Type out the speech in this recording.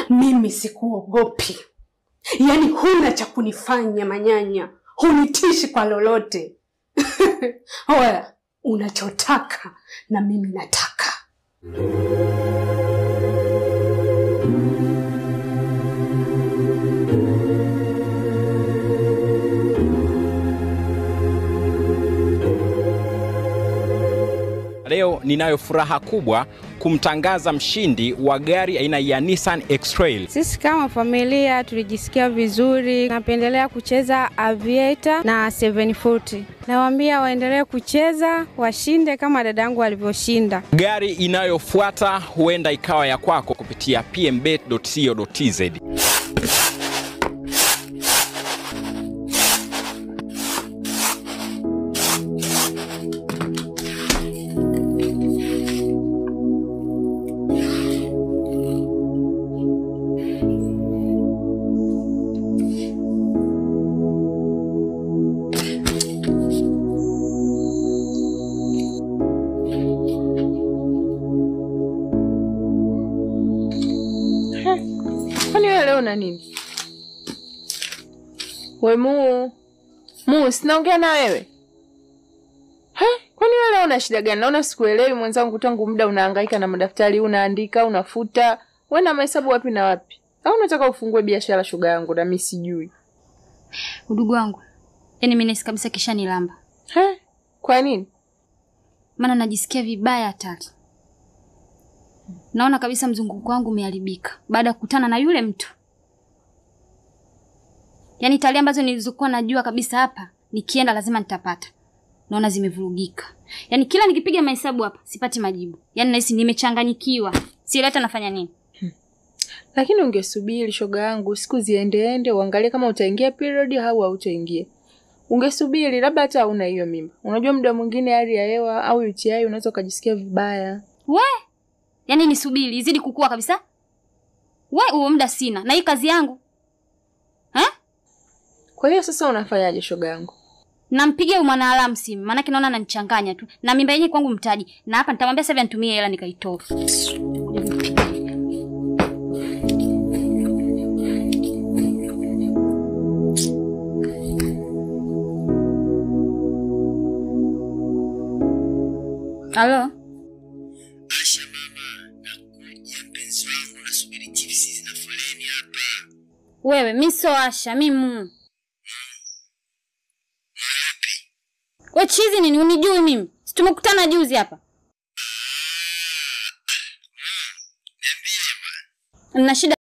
Mimi sikuogopi. Yaani huna cha kunifanya manyanya. Hunitishi kwa lolote. Oya, unachotaka na mimi nataka. Leo ninayo furaha kubwa kumtangaza mshindi wa gari aina ya Nissan X-Trail. Sisi kama familia tulijisikia vizuri. Napendelea kucheza Aviator na 740. Nawaambia waendelee kucheza, washinde kama dadangu alivyoshinda. Gari inayofuata huenda ikawa ya kwako kupitia pmbet.co.tz. Kwani wewe leo na nini? Wewe Mu, sinaongea na wewe. Kwani wewe leo una shida gani? Naona sikuelewi mwenzangu, tangu muda unahangaika na madaftari, unaandika, unafuta. Wewe na mahesabu wapi na wapi? Au unataka ufungue biashara shoga yangu na mimi sijui? Udugu wangu. Yaani mimi nesi kabisa kisha nilamba. Kwa nini? Maana najisikia vibaya hatari. Naona kabisa mzunguko wangu umeharibika baada ya kukutana na yule mtu. Yaani tarehe ambazo nilizokuwa najua kabisa hapa nikienda lazima nitapata. Naona zimevurugika. Yaani kila nikipiga mahesabu hapa sipati majibu. Yaani nahisi nimechanganyikiwa. Sielewi hata nafanya nini. Lakini ungesubiri shoga yangu, siku ziende uangalie kama utaingia period au hautaingia. Ungesubiri, labda hata una hiyo mimba. Unajua muda mwingine hali ya hewa au UTI unaweza kujisikia vibaya. Yaani nisubiri izidi kukua kabisa? Huo muda sina. Na hii kazi yangu. Kwa hiyo sasa unafanyaje shoga yangu? Nampigia mwanaalamu simu, maana naona ananichanganya tu. Na mimba yenyewe kwangu mtaji. Na hapa nitamwambia sasa nitumie hela nikaitoa. Halo? Asha mama, nakuja mpenzi wangu, nasubiri chipsi zina foleni hapa. Wewe, mimi sio Asha, mimi Mu. Wewe chizi nini unijui mimi? Si tumekutana juzi hapa. Niambie bwana. Nina shida